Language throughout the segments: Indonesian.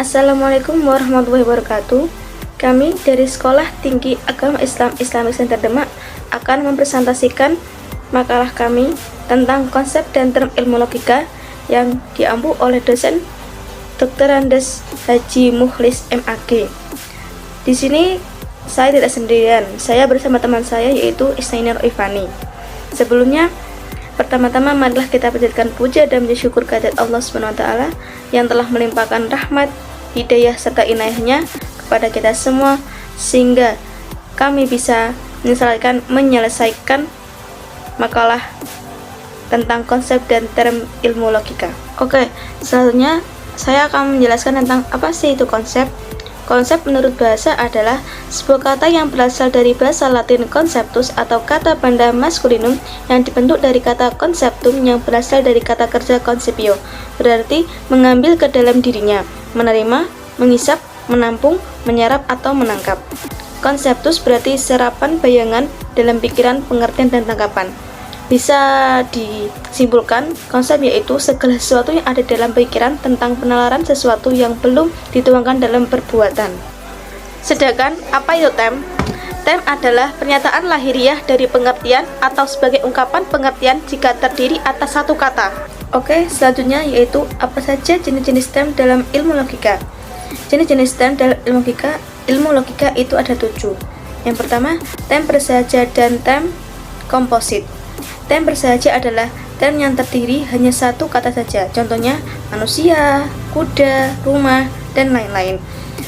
Assalamualaikum warahmatullahi wabarakatuh. Kami dari Sekolah Tinggi Agama Islam Islamic Center Demak akan mempresentasikan makalah kami tentang konsep dan term ilmu logika yang diampu oleh dosen Dr. Andes Haji Mukhlis MAG. Di sini saya tidak sendirian, saya bersama teman saya yaitu Isnaini Roifani. Sebelumnya, pertama-tama marilah kita panjatkan puja dan puji syukur kehadirat Allah SWT yang telah melimpahkan rahmat, hidayah serta inayahnya kepada kita semua sehingga kami bisa menyelesaikan makalah tentang konsep dan term ilmu logika. Oke, selanjutnya saya akan menjelaskan tentang apa sih itu konsep. Konsep menurut bahasa adalah sebuah kata yang berasal dari bahasa Latin conceptus atau kata benda maskulinum yang dibentuk dari kata conceptum yang berasal dari kata kerja concipio, berarti mengambil ke dalam dirinya, menerima, mengisap, menampung, menyerap atau menangkap. Conceptus berarti serapan bayangan dalam pikiran, pengertian dan tangkapan. Bisa disimpulkan, konsep yaitu segala sesuatu yang ada dalam pikiran tentang penalaran sesuatu yang belum dituangkan dalam perbuatan. Sedangkan, apa itu term? Term adalah pernyataan lahiriah dari pengertian atau sebagai ungkapan pengertian jika terdiri atas satu kata. Oke, selanjutnya yaitu apa saja jenis-jenis term dalam ilmu logika. Jenis-jenis term dalam ilmu logika itu ada 7. Yang pertama, term bersahaja dan term komposit. Term bersahaja adalah term yang terdiri hanya satu kata saja, contohnya manusia, kuda, rumah, dan lain-lain.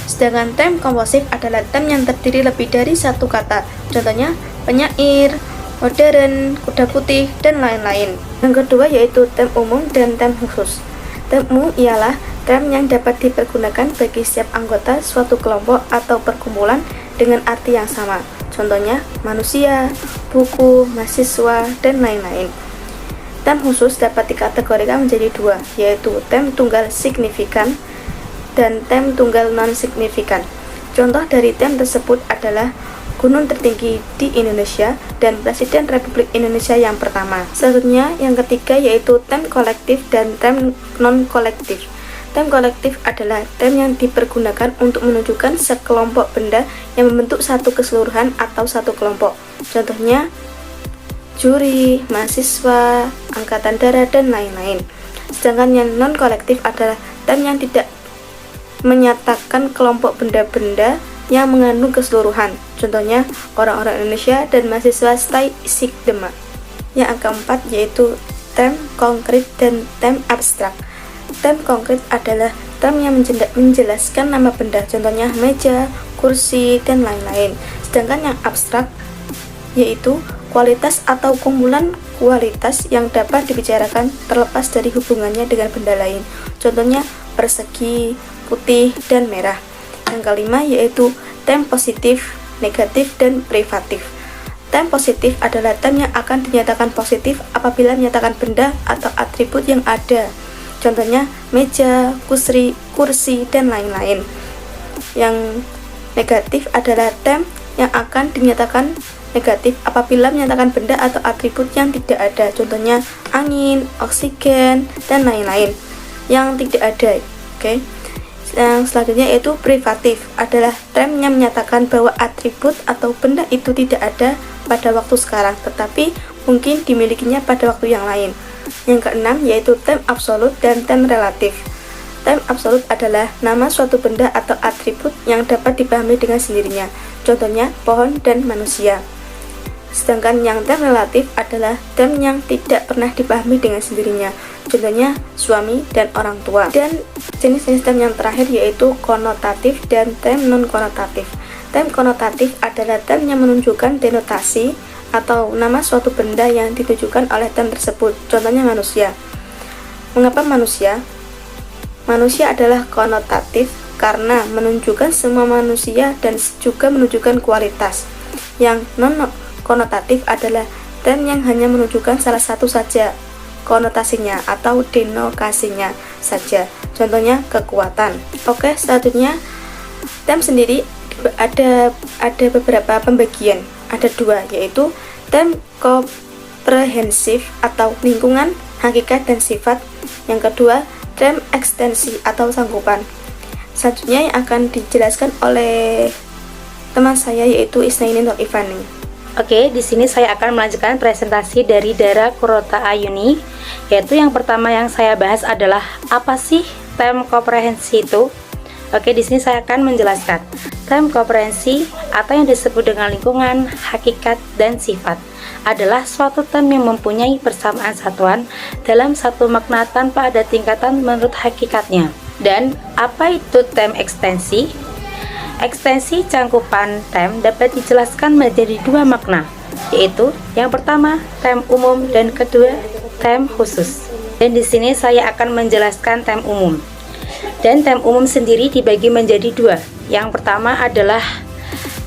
Sedangkan term komposit adalah term yang terdiri lebih dari satu kata, contohnya penyair, modern, kuda putih, dan lain-lain. Yang kedua yaitu term umum dan term khusus. Term umum ialah term yang dapat dipergunakan bagi setiap anggota suatu kelompok atau perkumpulan dengan arti yang sama. Contohnya manusia, buku, mahasiswa, dan lain-lain. Term khusus dapat dikategorikan menjadi 2, yaitu term tunggal signifikan dan term tunggal non-signifikan. Contoh dari term tersebut adalah gunung tertinggi di Indonesia dan Presiden Republik Indonesia yang pertama. Selanjutnya, yang ketiga yaitu term kolektif dan term non-kolektif. Term kolektif adalah term yang dipergunakan untuk menunjukkan sekelompok benda yang membentuk satu keseluruhan atau satu kelompok. Contohnya, juri, mahasiswa, angkatan darat, dan lain-lain. Sedangkan yang non-kolektif adalah term yang tidak menyatakan kelompok benda-benda yang mengandung keseluruhan. Contohnya, orang-orang Indonesia dan mahasiswa STAI ISIK Demak. Yang keempat yaitu term konkret dan term abstrak. Term konkret adalah term yang menjelaskan nama benda, contohnya meja, kursi, dan lain-lain. Sedangkan yang abstrak yaitu kualitas atau kumpulan kualitas yang dapat dibicarakan terlepas dari hubungannya dengan benda lain. Contohnya persegi, putih, dan merah. Yang kelima yaitu term positif, negatif, dan privatif. Term positif adalah term yang akan dinyatakan positif apabila menyatakan benda atau atribut yang ada. Contohnya meja, kursi, dan lain-lain. Yang negatif adalah term yang akan dinyatakan negatif apabila menyatakan benda atau atribut yang tidak ada. Contohnya angin, oksigen, dan lain-lain yang tidak ada. Oke. Yang selanjutnya yaitu privatif adalah term yang menyatakan bahwa atribut atau benda itu tidak ada pada waktu sekarang, tetapi mungkin dimilikinya pada waktu yang lain. Yang keenam yaitu term absolut dan term relatif. Term absolut adalah nama suatu benda atau atribut yang dapat dipahami dengan sendirinya, contohnya pohon dan manusia. Sedangkan yang term relatif adalah term yang tidak pernah dipahami dengan sendirinya, contohnya suami dan orang tua. Dan jenis-jenis term yang terakhir yaitu konotatif dan term non-konotatif. Term konotatif adalah term yang menunjukkan denotasi atau nama suatu benda yang ditujukan oleh term tersebut, contohnya manusia. Mengapa manusia? Manusia adalah konotatif karena menunjukkan semua manusia dan juga menunjukkan kualitas. Yang non-konotatif adalah term yang hanya menunjukkan salah satu saja konotasinya atau denotasinya saja, contohnya kekuatan. Oke, selanjutnya term sendiri ada beberapa pembagian. Ada 2, yaitu term komprehensif atau lingkungan, hakikat, dan sifat. Yang kedua, term ekstensi atau sangkupan. Selanjutnya yang akan dijelaskan oleh teman saya yaitu Isnaini Nur Ifani. Oke, di sini saya akan melanjutkan presentasi dari Dara Kurota Ayuni, yaitu yang pertama yang saya bahas adalah apa sih term komprehensi itu? Oke, di sini saya akan menjelaskan term komprehensi atau yang disebut dengan lingkungan, hakikat, dan sifat adalah suatu term yang mempunyai persamaan satuan dalam satu makna tanpa ada tingkatan menurut hakikatnya. Dan apa itu term ekstensi? Ekstensi cangkupan term dapat dijelaskan menjadi dua makna, yaitu yang pertama term umum dan kedua term khusus. Dan di sini saya akan menjelaskan term umum. Dan term umum sendiri dibagi menjadi dua. Yang pertama adalah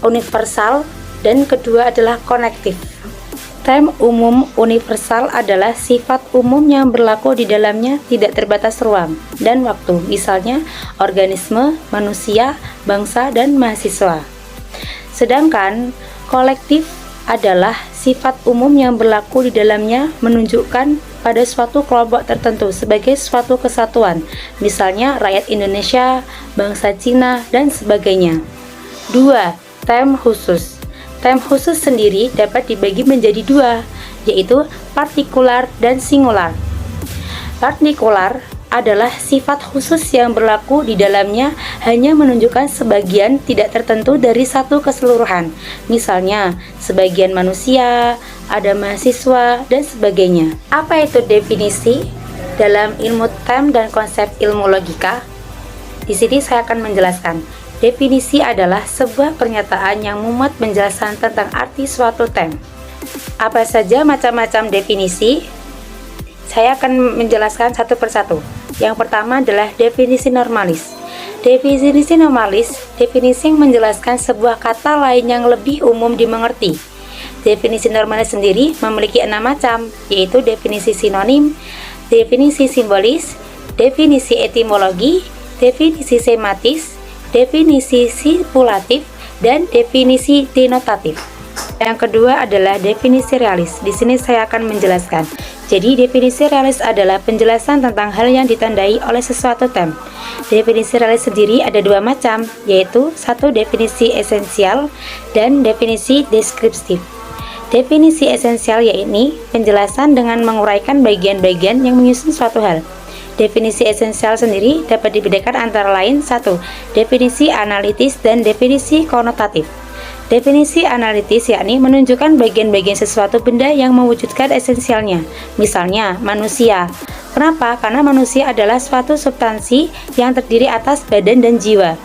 universal dan kedua adalah konektif. Term umum universal adalah sifat umum yang berlaku di dalamnya tidak terbatas ruang dan waktu, misalnya organisme, manusia, bangsa, dan mahasiswa. Sedangkan kolektif adalah sifat umum yang berlaku di dalamnya menunjukkan pada suatu kelompok tertentu sebagai suatu kesatuan, misalnya rakyat Indonesia, bangsa Cina, dan sebagainya. 2. Term khusus. Term khusus sendiri dapat dibagi menjadi dua, yaitu partikular dan singular. Partikular adalah sifat khusus yang berlaku di dalamnya hanya menunjukkan sebagian tidak tertentu dari satu keseluruhan, misalnya sebagian manusia, ada mahasiswa, dan sebagainya. Apa itu definisi? Dalam ilmu term dan konsep ilmu logika, di sini saya akan menjelaskan. Definisi adalah sebuah pernyataan yang memuat penjelasan tentang arti suatu term. Apa saja macam-macam definisi? Saya akan menjelaskan satu persatu. Yang pertama adalah definisi normalis. Definisi normalis, definisi yang menjelaskan sebuah kata lain yang lebih umum dimengerti. Definisi normalis sendiri memiliki 6 macam, yaitu definisi sinonim, definisi simbolis, definisi etimologi, definisi sematis, definisi sipulatif, dan definisi denotatif. Yang kedua adalah definisi realis. Di sini saya akan menjelaskan. Jadi, definisi realis adalah penjelasan tentang hal yang ditandai oleh sesuatu term. Definisi realis sendiri ada dua macam, yaitu satu definisi esensial dan definisi deskriptif. Definisi esensial yaitu penjelasan dengan menguraikan bagian-bagian yang menyusun suatu hal. Definisi esensial sendiri dapat dibedakan antara lain satu, definisi analitis dan definisi konotatif. Definisi analitis yakni menunjukkan bagian-bagian sesuatu benda yang mewujudkan esensialnya. Misalnya, manusia. Kenapa? Karena manusia adalah suatu substansi yang terdiri atas badan dan jiwa.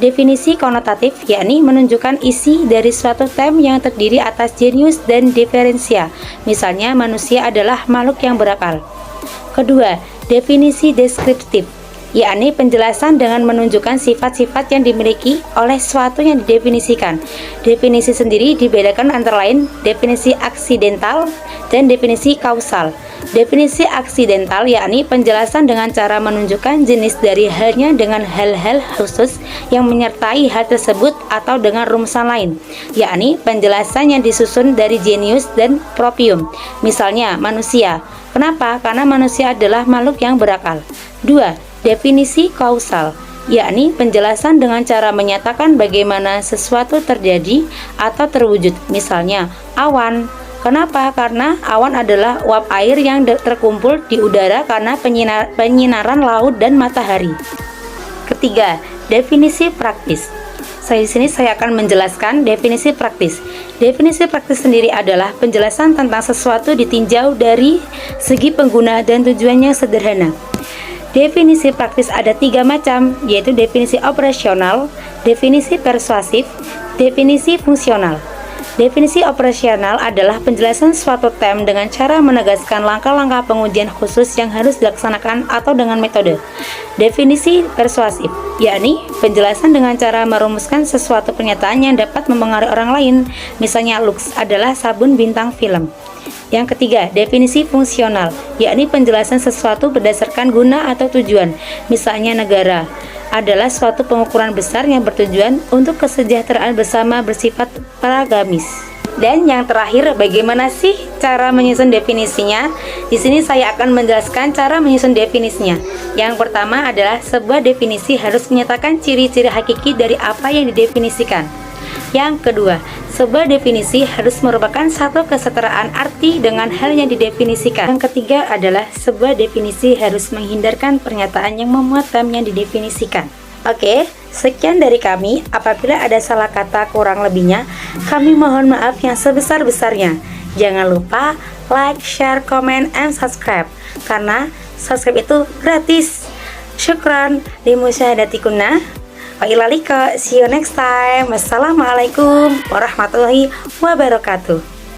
Definisi konotatif yakni menunjukkan isi dari suatu term yang terdiri atas jenius dan diferensia. Misalnya, manusia adalah makhluk yang berakal. Kedua, definisi deskriptif, yakni penjelasan dengan menunjukkan sifat-sifat yang dimiliki oleh sesuatu yang didefinisikan. Definisi sendiri dibedakan antara lain definisi aksidental dan definisi kausal. Definisi aksidental yakni penjelasan dengan cara menunjukkan jenis dari halnya dengan hal-hal khusus yang menyertai hal tersebut atau dengan rumusan lain, yakni penjelasan yang disusun dari jenius dan proprium. Misalnya, manusia. Kenapa? Karena manusia adalah makhluk yang berakal. 2. Definisi kausal, yakni penjelasan dengan cara menyatakan bagaimana sesuatu terjadi atau terwujud. Misalnya, awan. Kenapa? Karena awan adalah uap air yang terkumpul di udara karena penyinaran laut dan matahari. Ketiga, definisi praktis. Di sini saya akan menjelaskan definisi praktis. Definisi praktis sendiri adalah penjelasan tentang sesuatu ditinjau dari segi pengguna dan tujuan yang sederhana. Definisi praktis ada 3 macam, yaitu definisi operasional, definisi persuasif, definisi fungsional. Definisi operasional adalah penjelasan suatu term dengan cara menegaskan langkah-langkah pengujian khusus yang harus dilaksanakan atau dengan metode. Definisi persuasif, yakni penjelasan dengan cara merumuskan sesuatu pernyataan yang dapat mempengaruhi orang lain. Misalnya, Lux adalah sabun bintang film. Yang ketiga, definisi fungsional, yakni penjelasan sesuatu berdasarkan guna atau tujuan. Misalnya, negara adalah suatu pengukuran besar yang bertujuan untuk kesejahteraan bersama bersifat pragamis. Dan yang terakhir, bagaimana sih cara menyusun definisinya? Di sini saya akan menjelaskan cara menyusun definisinya. Yang pertama adalah sebuah definisi harus menyatakan ciri-ciri hakiki dari apa yang didefinisikan. Yang kedua, sebuah definisi harus merupakan satu kesetaraan arti dengan hal yang didefinisikan. Yang ketiga adalah sebuah definisi harus menghindarkan pernyataan yang memuat term yang didefinisikan. Oke, sekian dari kami. Apabila ada salah kata kurang lebihnya, kami mohon maaf yang sebesar-besarnya. Jangan lupa like, share, comment, and subscribe, karena subscribe itu gratis. Syukran limusyahadatikunna. Wa ilalika, see you next time. Wassalamualaikum warahmatullahi wabarakatuh.